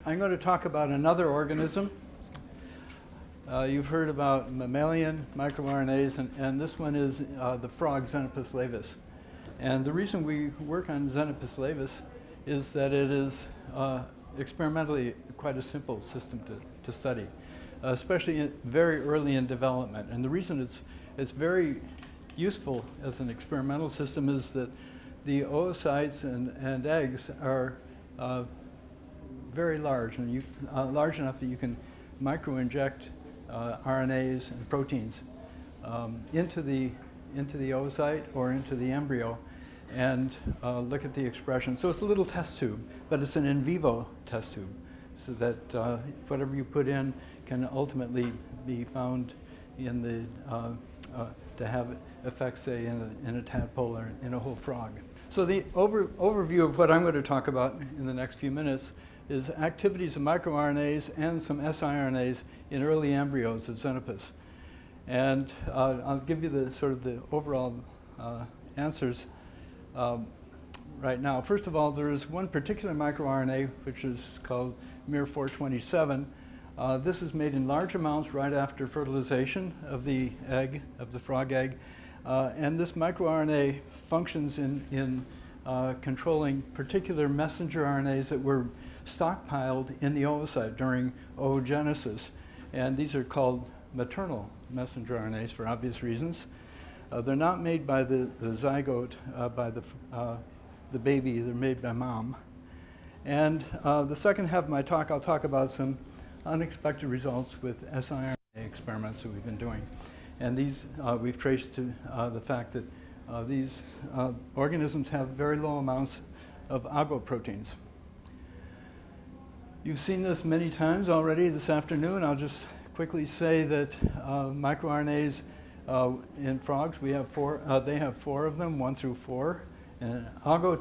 I'm going to talk about another organism. You've heard about mammalian microRNAs, and this one is the frog Xenopus laevis. And the reason we work on Xenopus laevis is that it is experimentally quite a simple system to study, especially very early in development. And the reason it's very useful as an experimental system is that the oocytes and eggs are very large, and large enough that you can microinject RNAs and proteins into the oocyte or into the embryo and look at the expression. So it's a little test tube, but it's an in vivo test tube, so that whatever you put in can ultimately be found in the to have effects, say, in a tadpole or in a whole frog. So the overview of what I'm going to talk about in the next few minutes is activities of microRNAs and some siRNAs in early embryos of Xenopus. And I'll give you the sort of the overall answers right now. First of all, there is one particular microRNA which is called miR427. This is made in large amounts right after fertilization of the egg, of the frog egg. And this microRNA functions in controlling particular messenger RNAs that were stockpiled in the oocyte during oogenesis. And these are called maternal messenger RNAs for obvious reasons. They're not made by the zygote, by the baby. They're made by mom. And the second half of my talk, I'll talk about some unexpected results with siRNA experiments that we've been doing. And these we've traced to the fact that these organisms have very low amounts of Ago proteins. You've seen this many times already this afternoon. I'll just quickly say that microRNAs in frogs, we have they have 4 of them, 1 through 4. And Ago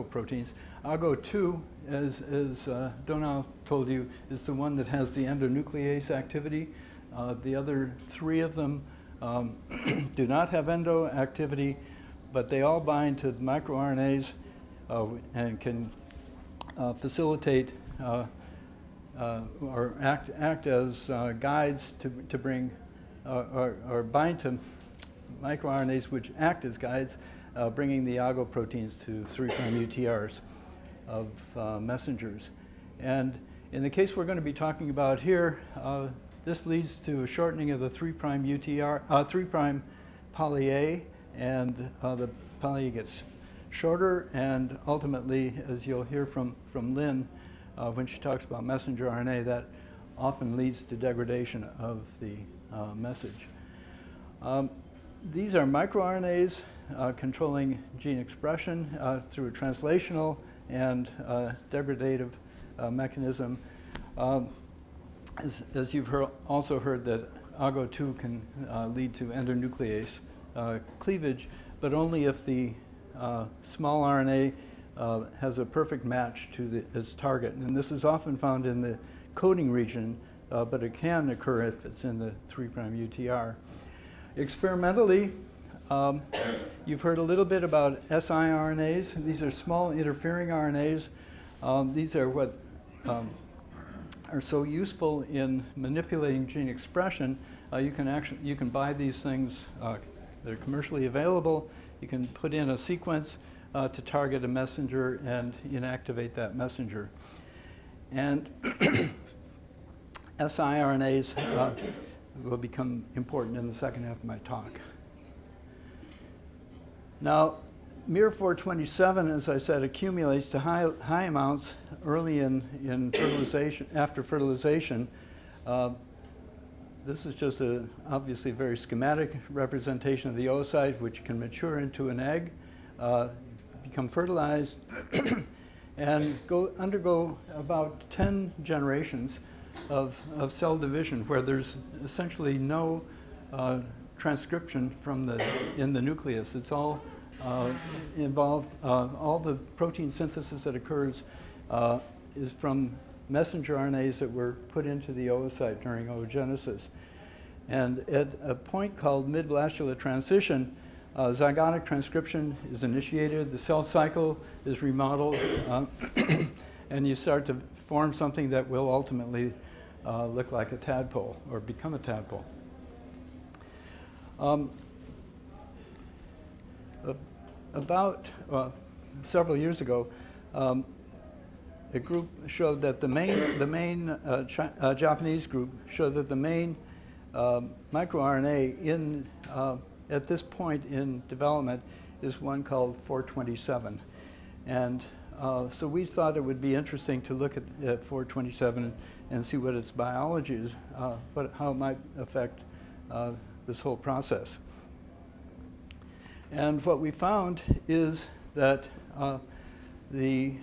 proteins. Ago 2, as Donal told you, is the one that has the endonuclease activity. The other 3 of them do not have endo activity, but they all bind to microRNAs and can facilitate or act as guides to bring or bind to microRNAs which act as guides, bringing the Ago proteins to 3' UTRs of messengers. And in the case we're going to be talking about here, this leads to a shortening of the 3' UTR, 3' poly A, and the poly gets shorter, and ultimately, as you'll hear from Lynn when she talks about messenger RNA, that often leads to degradation of the message. These are microRNAs controlling gene expression through a translational and degradative mechanism. As you've also heard, that Ago2 can lead to endonuclease cleavage, but only if the small RNA has a perfect match to its target. And this is often found in the coding region, but it can occur if it's in the 3' UTR. Experimentally, you've heard a little bit about siRNAs. These are small interfering RNAs. These are what are so useful in manipulating gene expression. You can buy these things. They're commercially available. You can put in a sequence to target a messenger and inactivate that messenger. And siRNAs will become important in the second half of my talk. Now, miR427, as I said, accumulates to high amounts early in fertilization, after fertilization. This is just obviously a very schematic representation of the oocyte, which can mature into an egg, become fertilized, and undergo about 10 generations of cell division, where there's essentially no transcription in the nucleus. It's all involved, all the protein synthesis that occurs is from messenger RNAs that were put into the oocyte during oogenesis. And at a point called mid-blastular transition, zygotic transcription is initiated, the cell cycle is remodeled, and you start to form something that will ultimately look like a tadpole or become a tadpole. About several years ago, a group showed that the main Japanese group showed that the main microRNA at this point in development is one called 427. And so we thought it would be interesting to look at 427 and see what its biology is, how it might affect this whole process. And what we found is that the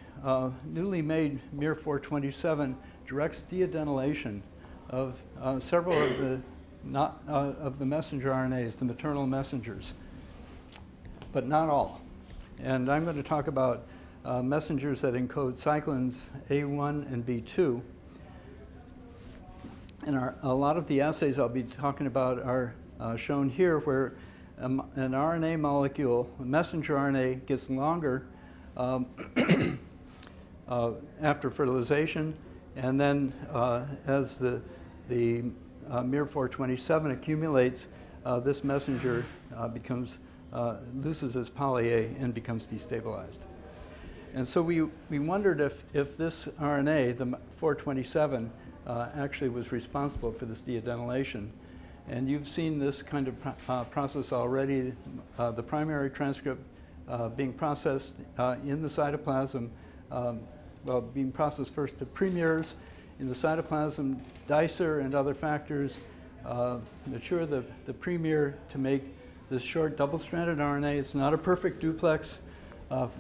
newly made miR427 directs deadenylation of several of the messenger RNAs, the maternal messengers, but not all. And I'm going to talk about messengers that encode cyclins A1 and B2. And a lot of the assays I'll be talking about are shown here, where an RNA molecule, a messenger RNA, gets longer after fertilization, and then as the miR427 accumulates, this messenger loses its poly-A and becomes destabilized. And so we wondered if this RNA, the 427, actually was responsible for this deadenylation. And you've seen this kind of process already, the primary transcript being processed in the cytoplasm, being processed first to premiers in the cytoplasm, dicer and other factors mature the premier to make this short double-stranded RNA. It's not a perfect duplex.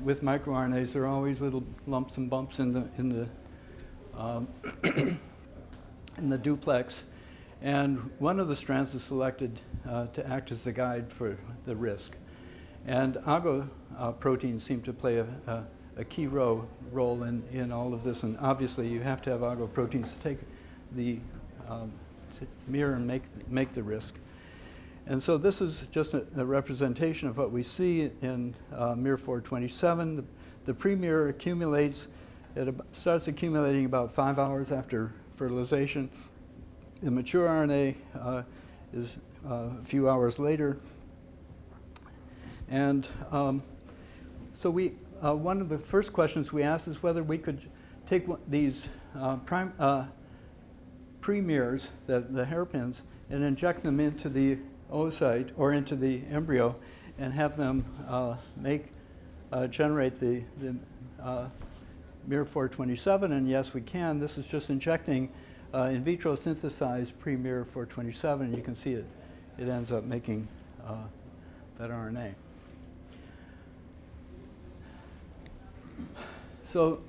With microRNAs, there are always little lumps and bumps in the duplex. And one of the strands is selected to act as the guide for the risk. And Ago proteins seem to play a key role in all of this. And obviously, you have to have Ago proteins to take the to mirror and make the risk. And so this is just a representation of what we see in miR427. The premier accumulates, starts accumulating about 5 hours after fertilization. The mature RNA is a few hours later. And so one of the first questions we asked is whether we could take these premiers, the hairpins, and inject them into the oocyte or into the embryo and have them generate the miR427. And yes, we can. This is just injecting in vitro synthesized pre-miR427. You can see it ends up making that RNA. So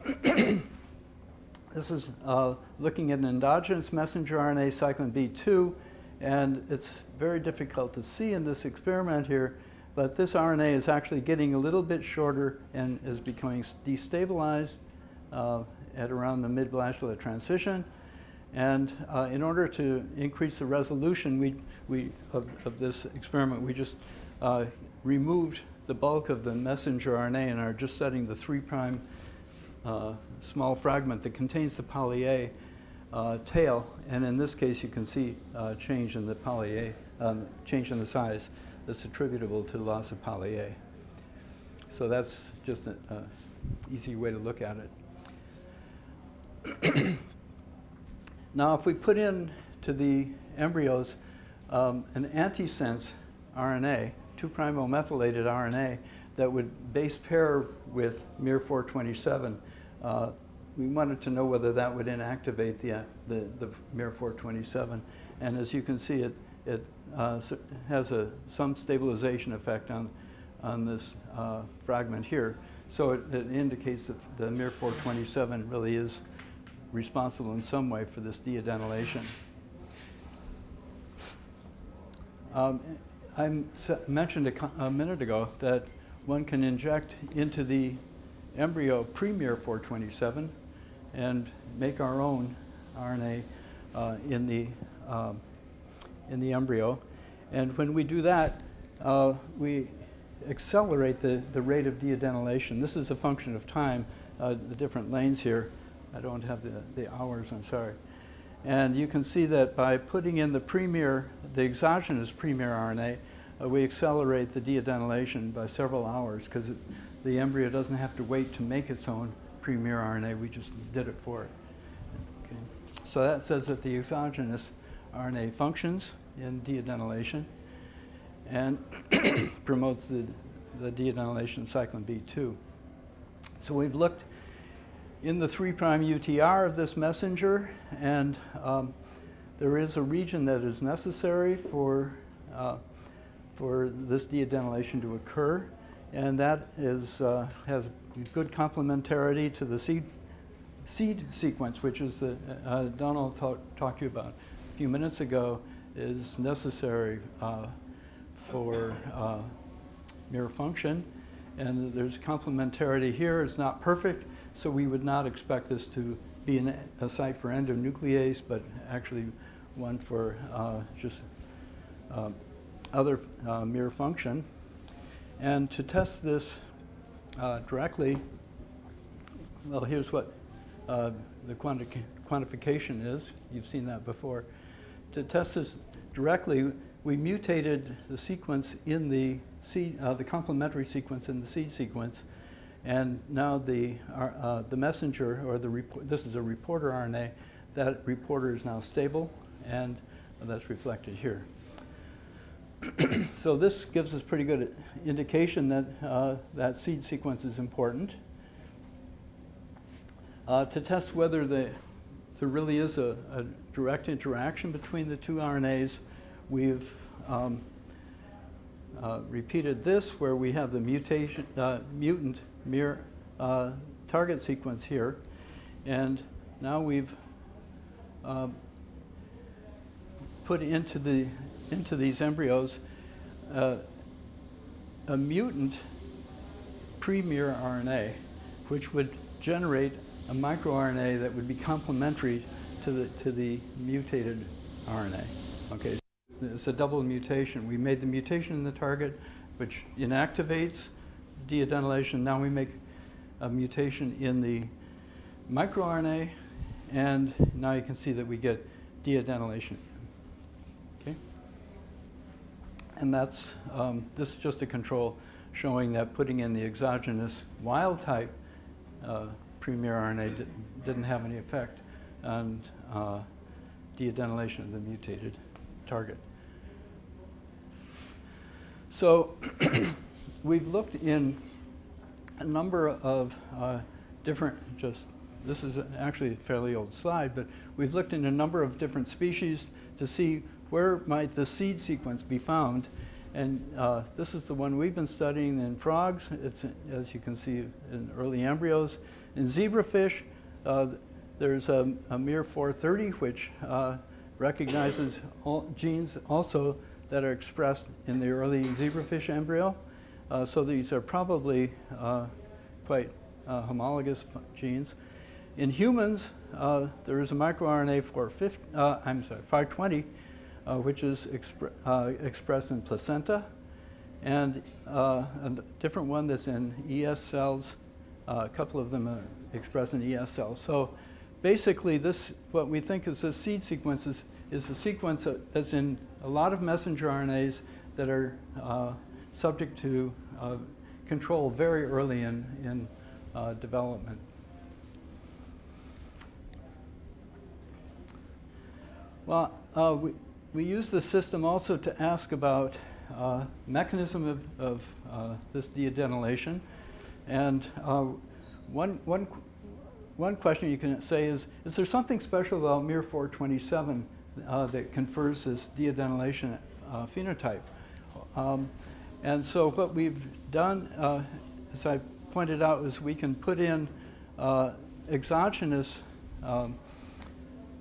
this is looking at an endogenous messenger RNA, cyclin B2, and it's very difficult to see in this experiment here, but this RNA is actually getting a little bit shorter and is becoming destabilized at around the mid-blastular transition. And in order to increase the resolution of this experiment, we just removed the bulk of the messenger RNA and are just studying the 3' small fragment that contains the poly-A tail. And in this case, you can see change in the poly-A, change in the size that's attributable to the loss of poly-A. So that's just an easy way to look at it. Now, if we put in to the embryos an antisense RNA, 2' methylated RNA, that would base pair with miR427, we wanted to know whether that would inactivate the miR427. And as you can see, it has some stabilization effect on this fragment here. So it indicates that the miR427 really is responsible in some way for this deadenylation. I mentioned a minute ago that one can inject into the embryo pre-miR427 and make our own RNA in the embryo. And when we do that, we accelerate the rate of deadenylation. This is a function of time, the different lanes here. I don't have the hours, I'm sorry. And you can see that by putting in the exogenous premier RNA, we accelerate the deadenylation by several hours because the embryo doesn't have to wait to make its own premier RNA. We just did it for it. Okay. So that says that the exogenous RNA functions in deadenylation and promotes the deadenylation of cyclin B2. So we've looked in the 3' UTR of this messenger, and there is a region that is necessary for this deadenylation to occur, and that is, has good complementarity to the seed sequence, which is the Donald talked to you about a few minutes ago, is necessary for mirror function. And there's complementarity here. It's not perfect, so we would not expect this to be a site for endonuclease, but actually one for just other mirror function. And to test this directly, well, here's what the quantification is. You've seen that before. To test this directly, we mutated the sequence in the complementary sequence in the seed sequence, and now the messenger, or this is a reporter RNA. That reporter is now stable, and that's reflected here. So this gives us pretty good indication that that seed sequence is important. To test whether there really is a direct interaction between the two RNAs, we've repeated this, where we have the mutant mir target sequence here, and now we've put into these embryos a mutant premier RNA, which would generate a microRNA that would be complementary to the mutated RNA. Okay. It's a double mutation. We made the mutation in the target, which inactivates deadenylation. Now we make a mutation in the microRNA, and now you can see that we get deadenylation. Okay? And that's, this is just a control showing that putting in the exogenous wild type premier RNA didn't have any effect on deadenylation of the mutated target. So we've looked in a number of different, this is actually a fairly old slide, but we've looked in a number of different species to see where might the seed sequence be found. And this is the one we've been studying in frogs. It's, as you can see, in early embryos. In zebrafish, there's a miR430, which recognizes genes also that are expressed in the early zebrafish embryo. So these are probably quite homologous genes. In humans, there is a microRNA 520, which is expressed in placenta, and a different one that's in ES cells. A couple of them are expressed in ES cells. So basically, what we think is this seed sequence is a sequence that's in a lot of messenger RNAs that are subject to control very early in development. Well, we use this system also to ask about mechanism of this deadenylation. And one question you can say is there something special about miR427 that confers this deadenylation phenotype? And so what we've done, as I pointed out, is we can put in exogenous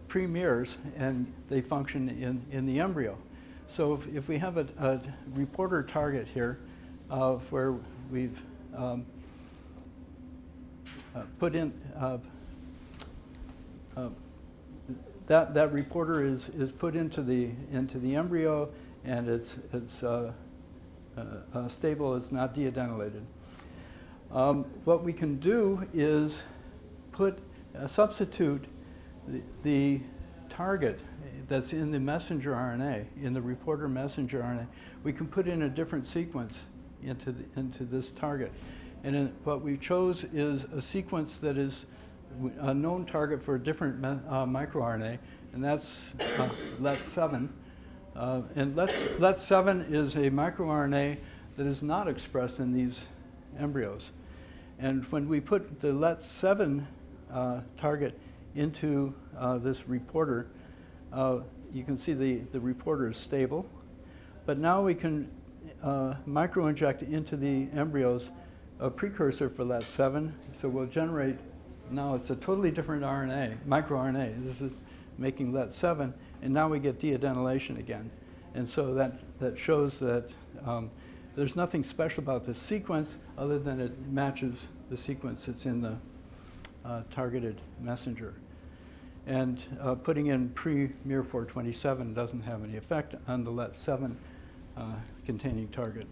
premiers, and they function in the embryo. So if we have a reporter target here where we've put in that reporter is put into the embryo, and it's stable. It's not deadenylated. What we can do is put substitute the target that's in the messenger RNA, in the reporter messenger RNA, we can put in a different sequence into this target. And what we chose is a sequence that is a known target for a different microRNA, and that's LET7. And LET7 is a microRNA that is not expressed in these embryos. And when we put the LET7 target into this reporter, you can see the reporter is stable. But now we can microinject into the embryos a precursor for LET7. So we'll generate, now it's a totally different RNA, microRNA. This is making LET7, and now we get deadenylation again. And so that shows that there's nothing special about this sequence other than it matches the sequence that's in the targeted messenger. And putting in pre-miR427 doesn't have any effect on the LET7 containing target.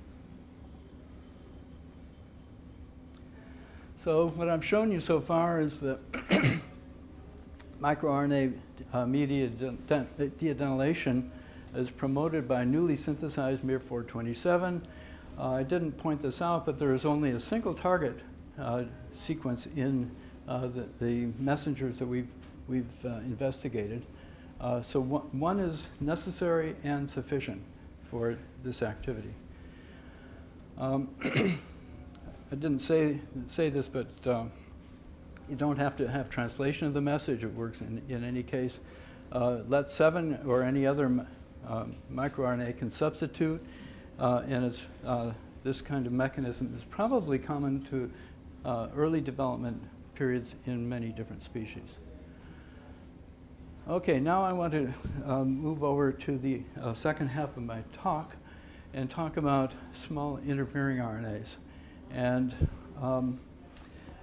So what I've shown you so far is that microRNA mediated deadenylation is promoted by newly synthesized miR427. I didn't point this out, but there is only a single target sequence in the messengers that we've investigated. So one is necessary and sufficient for this activity. I didn't say this, but you don't have to have translation of the message. It works in any case. LET7 or any other microRNA can substitute, and this kind of mechanism is probably common to early development periods in many different species. Okay, now I want to move over to the second half of my talk and talk about small interfering RNAs. And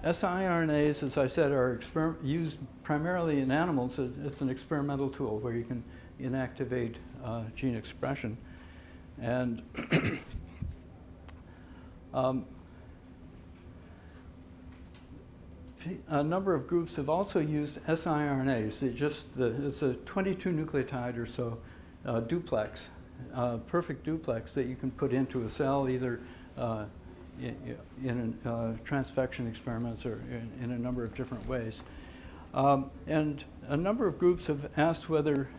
siRNAs, as I said, are used primarily in animals. It's an experimental tool where you can inactivate gene expression. And a number of groups have also used siRNAs. It's a 22 nucleotide or so duplex, perfect duplex that you can put into a cell either in transfection experiments or in a number of different ways. And a number of groups have asked whether,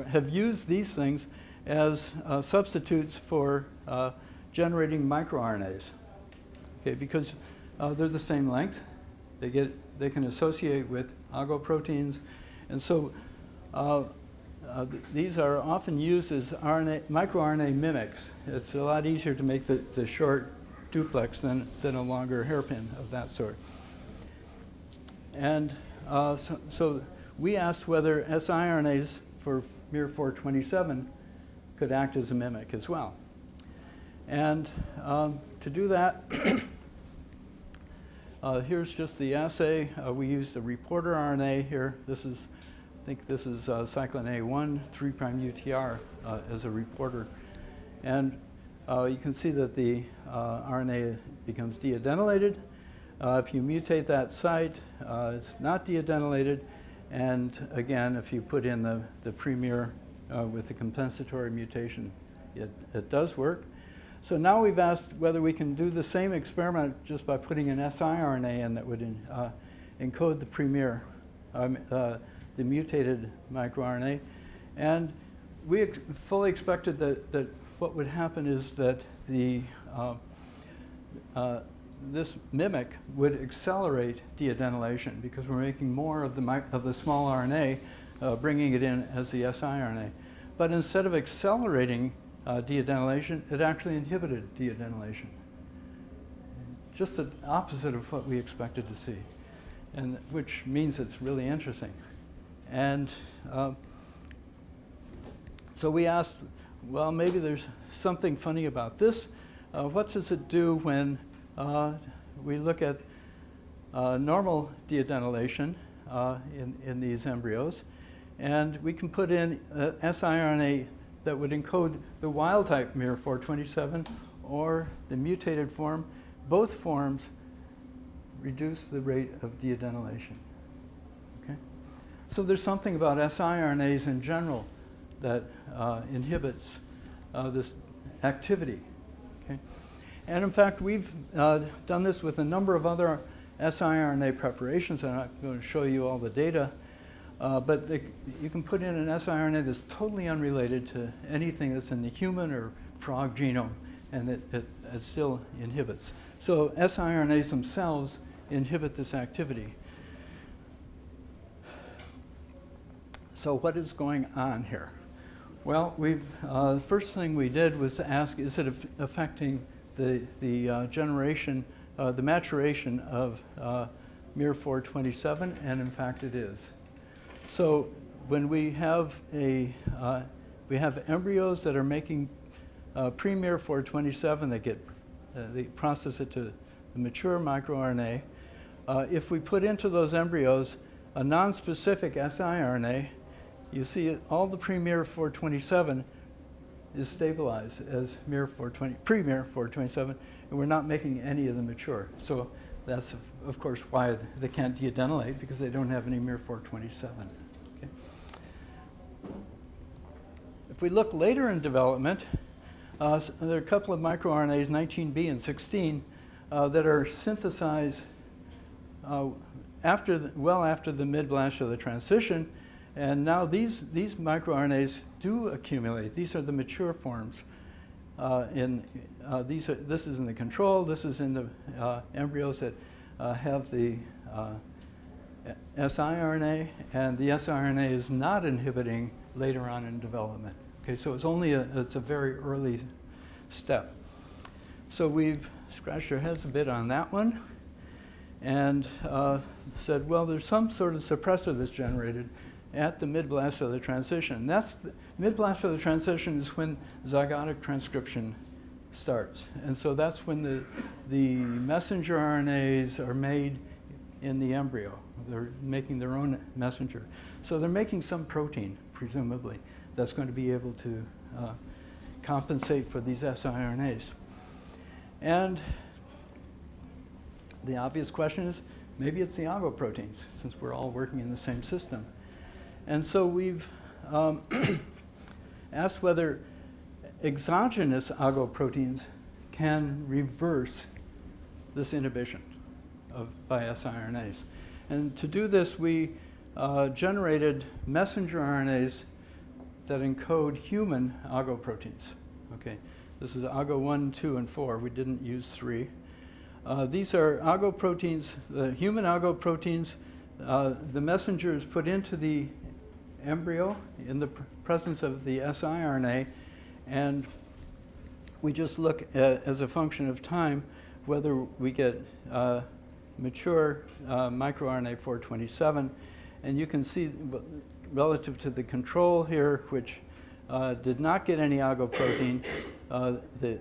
have used these things as substitutes for generating microRNAs. Okay, because they're the same length. They can associate with Ago proteins. And so these are often used as microRNA mimics. It's a lot easier to make the short duplex than a longer hairpin of that sort. And so we asked whether siRNAs for miR427 could act as a mimic as well. And to do that, here's just the assay. We used a reporter RNA here. I think this is cyclin A1, 3' UTR as a reporter. And you can see that the RNA becomes deadenylated. If you mutate that site, it's not deadenylated. And again, if you put in the pre-miR with the compensatory mutation, it does work. So now we've asked whether we can do the same experiment just by putting an siRNA in that would encode the pre-miR, the mutated microRNA. And we fully expected that what would happen is that this mimic would accelerate deadenylation because we're making more of the small RNA, bringing it in as the siRNA. But instead of accelerating deadenylation, it actually inhibited deadenylation. Just the opposite of what we expected to see, and which means it's really interesting. And so we asked, well, maybe there's something funny about this. What does it do when we look at normal deadenylation in these embryos? And we can put in siRNA that would encode the wild-type miR427 or the mutated form. Both forms reduce the rate of deadenylation. So there's something about siRNAs in general that inhibits this activity. Okay? And in fact, we've done this with a number of other siRNA preparations. I'm not going to show you all the data, but you can put in an siRNA that's totally unrelated to anything that's in the human or frog genome, and it still inhibits. So siRNAs themselves inhibit this activity. So what is going on here? Well, the first thing we did was to ask, is it affecting the generation, the maturation of miR427? And in fact, it is. So when we have embryos that are making pre-miR427, they process it to the mature microRNA. If we put into those embryos a non-specific siRNA, you see all the pre-miR427 is stabilized as pre-miR427, and we're not making any of the mature. So that's, of course, why they can't deadenylate, because they don't have any miR427. Okay. If we look later in development, there are a couple of microRNAs, 19B and 16, that are synthesized well after the mid-blast transition. And now these microRNAs do accumulate. These are the mature forms. This is in the control. This is in the embryos that have the siRNA, and the siRNA is not inhibiting later on in development. Okay, so it's a very early step. So we've scratched our heads a bit on that one, and said, well, there's some sort of suppressor that's generated at the mid-blastocylar transition. Mid-blastocylar transition is when zygotic transcription starts. And so that's when the messenger RNAs are made in the embryo. They're making their own messenger. So they're making some protein, presumably, that's going to be able to compensate for these siRNAs. And the obvious question is, maybe it's the Ago proteins, since we're all working in the same system. And so we've asked whether exogenous Ago proteins can reverse this inhibition by siRNAs. And to do this, we generated messenger RNAs that encode human Ago proteins. Okay, this is Ago 1, 2, and 4. We didn't use 3. These are Ago proteins, the human Ago proteins. The messenger is put into the embryo in the presence of the siRNA, and we just look at, as a function of time, whether we get mature microRNA 427. And you can see relative to the control here, which did not get any Ago protein, the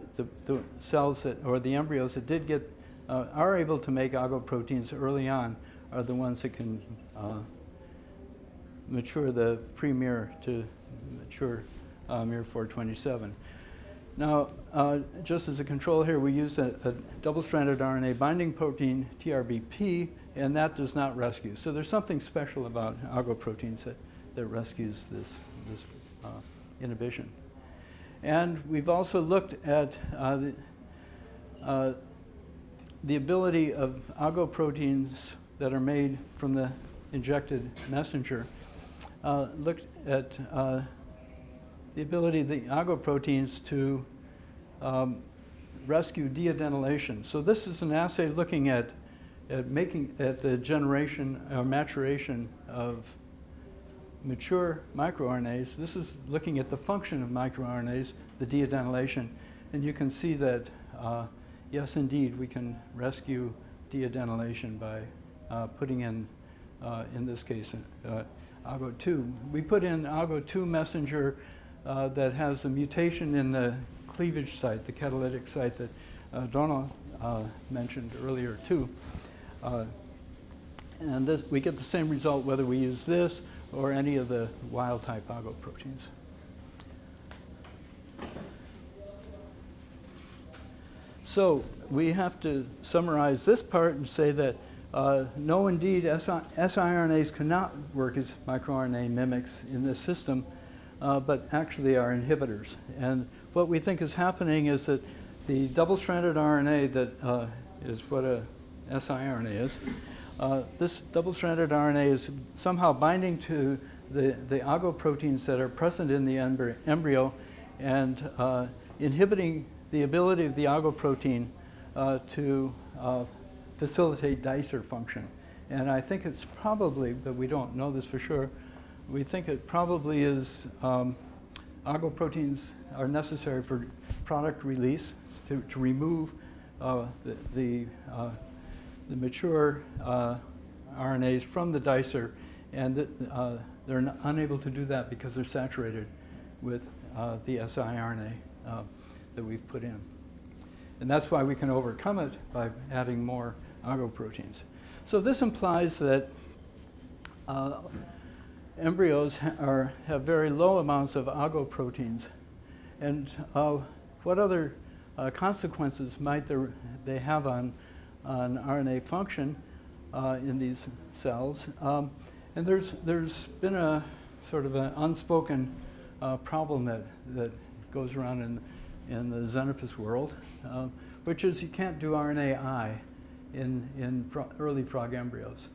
cells that, or the embryos that did get, are able to make Ago proteins early on are the ones that can mature the pre-miR to mature miR427. Now, just as a control here, we used a double-stranded RNA binding protein, TRBP, and that does not rescue. So there's something special about Ago proteins that rescues this inhibition. And we've also looked at the ability of Ago proteins that are made from the injected messenger. Looked at the ability of the Ago proteins to rescue deadenylation. So this is an assay looking at the generation or maturation of mature microRNAs. This is looking at the function of microRNAs, the deadenylation, and you can see that yes, indeed, we can rescue deadenylation by putting in this case, Ago 2. We put in Ago 2 messenger that has a mutation in the cleavage site, the catalytic site that Donna mentioned earlier too. And this, we get the same result whether we use this or any of the wild type Ago proteins. So we have to summarize this part and say that No, indeed, siRNAs cannot work as microRNA mimics in this system, but actually are inhibitors. And what we think is happening is that the double-stranded RNA that is what a siRNA is, this double-stranded RNA is somehow binding to the Ago proteins that are present in the embryo and inhibiting the ability of the Ago protein to facilitate dicer function. And I think it's probably, but we don't know this for sure, we think it probably is Ago proteins are necessary for product release to remove the mature RNAs from the dicer, and they're unable to do that because they're saturated with the siRNA that we've put in. And that's why we can overcome it by adding more Ago proteins. So this implies that embryos have very low amounts of Ago proteins. And what other consequences might they have on RNA function in these cells? And there's been a sort of an unspoken problem that goes around in the Xenopus world, which is you can't do RNAi in early frog embryos.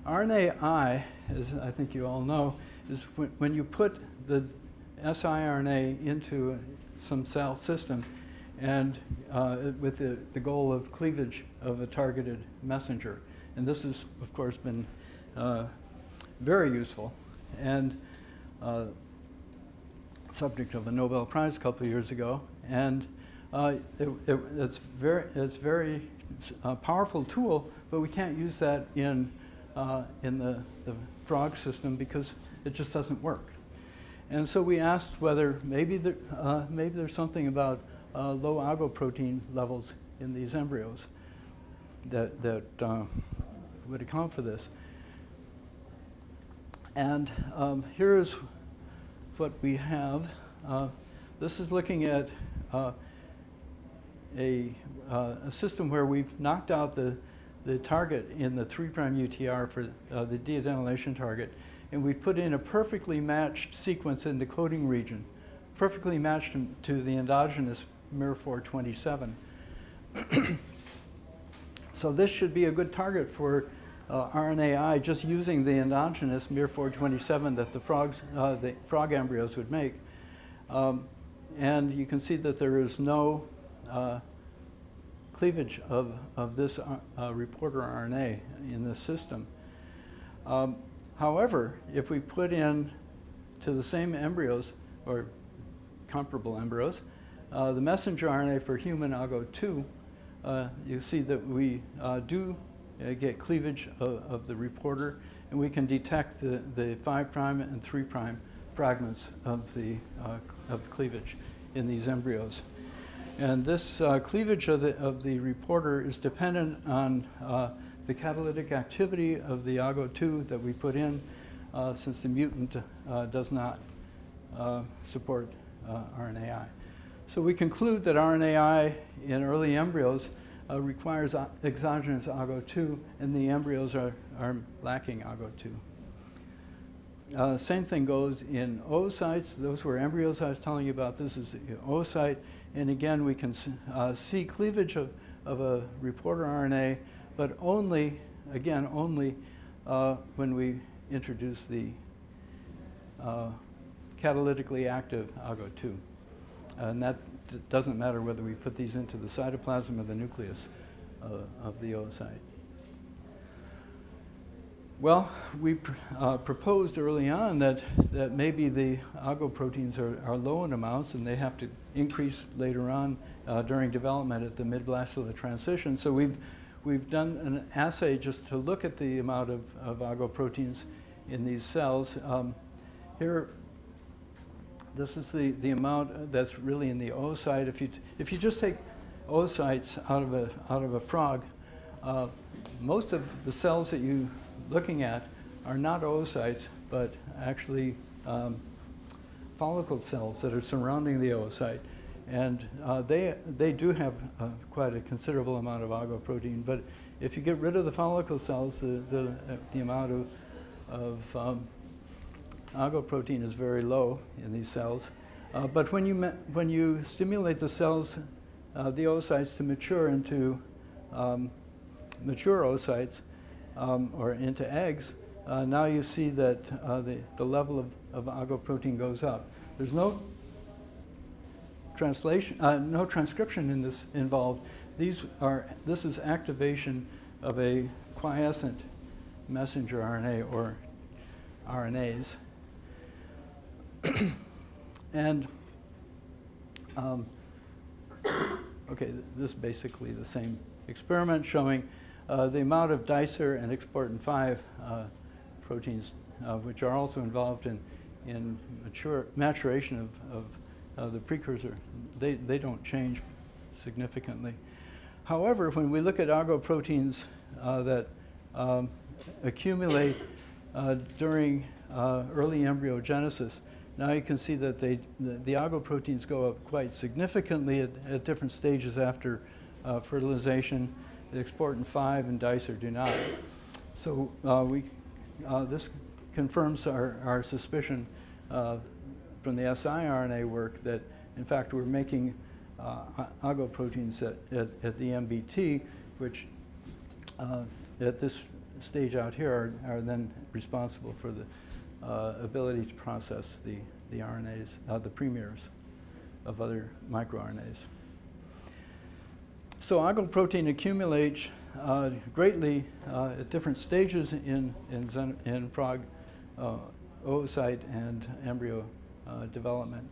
RNAi, as I think you all know, is when you put the siRNA into some cell system and with the goal of cleavage of a targeted messenger. And this has, of course, been very useful and subject of a Nobel Prize a couple of years ago. And it's very powerful tool, but we can't use that in the frog system because it just doesn't work. And so we asked whether maybe there's something about low Ago protein levels in these embryos that would account for this. And here is what we have. This is looking at a system where we've knocked out the target in the 3' UTR for the deadenylation target, and we put in a perfectly matched sequence in the coding region, perfectly matched to the endogenous miR427. So this should be a good target for RNAi, just using the endogenous miR427 that the frog embryos would make. And you can see that there is no cleavage of this reporter RNA in this system. However, if we put in to the same embryos, or comparable embryos, the messenger RNA for human Ago2, you see that we do get cleavage of the reporter, and we can detect the 5' and 3' fragments of cleavage in these embryos. And this cleavage of the reporter is dependent on the catalytic activity of the Ago2 that we put in, since the mutant does not support RNAi. So we conclude that RNAi in early embryos requires exogenous Ago2, and the embryos are lacking Ago2. Same thing goes in oocytes. Those were embryos I was telling you about. This is the oocyte. And again, we can see cleavage of a reporter RNA, but only, again, only when we introduce the catalytically active Ago2. And that doesn't matter whether we put these into the cytoplasm or the nucleus of the oocyte. Well, we proposed early on that maybe the Ago proteins are low in amounts and they have to increase later on during development at the mid-blastular transition. So we've done an assay just to look at the amount of Ago proteins in these cells. Here, this is the amount that's really in the oocyte. If you just take oocytes out of a frog, most of the cells that you're looking at are not oocytes, but actually follicle cells that are surrounding the oocyte. And they do have quite a considerable amount of Ago protein. But if you get rid of the follicle cells, the amount of Ago-protein is very low in these cells. But when you stimulate the cells, the oocytes to mature into mature oocytes or into eggs, now you see that the level of Ago-protein goes up. There's no translation, no transcription in this involved. This is activation of a quiescent messenger RNA or RNAs. And okay, this is basically the same experiment showing the amount of dicer and exportin 5 proteins, which are also involved in maturation of the precursor. They don't change significantly. However, when we look at Ago-proteins that accumulate during early embryogenesis, now you can see that the Ago-proteins go up quite significantly at different stages after fertilization. The exportin 5 and dicer do not. So this confirms our suspicion from the siRNA work that, in fact, we're making Ago-proteins at the MBT, which at this stage out here are then responsible for the ability to process the RNAs, the primers of other microRNAs. So Ago-protein accumulates greatly at different stages in frog oocyte and embryo development.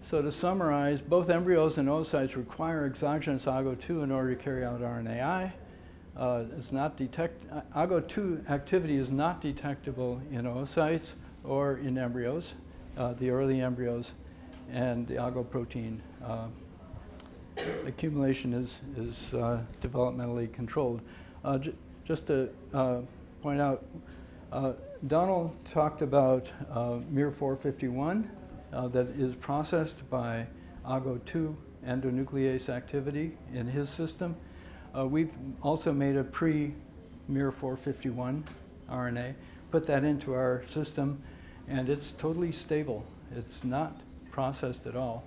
So to summarize, both embryos and oocytes require exogenous Ago2 in order to carry out RNAi. Ago2 activity is not detectable in oocytes or in embryos, the early embryos, and the Ago-protein accumulation is developmentally controlled. Just to point out, Donald talked about miR-451 that is processed by Ago2 endonuclease activity in his system. We've also made a pre-miR-451 RNA, put that into our system, and it's totally stable. It's not processed at all.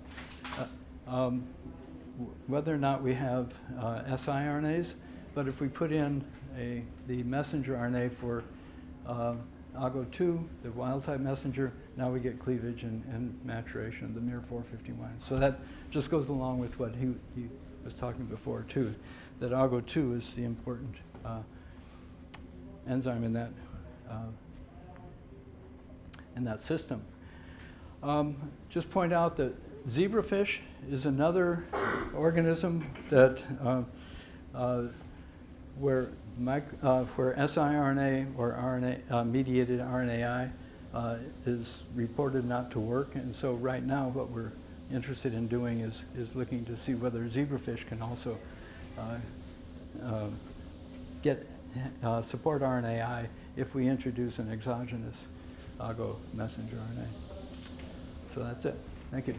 Whether or not we have siRNAs, but if we put in the messenger RNA for Ago2, the wild-type messenger, now we get cleavage and maturation of the miR-451. So that just goes along with what he was talking before, too, that Ago2 is the important enzyme in that system. Just point out that zebrafish is another organism that where siRNA or RNA mediated RNAi is reported not to work, and so right now what we're interested in doing is looking to see whether zebrafish can also support RNAi if we introduce an exogenous Ago messenger RNA. So that's it. Thank you.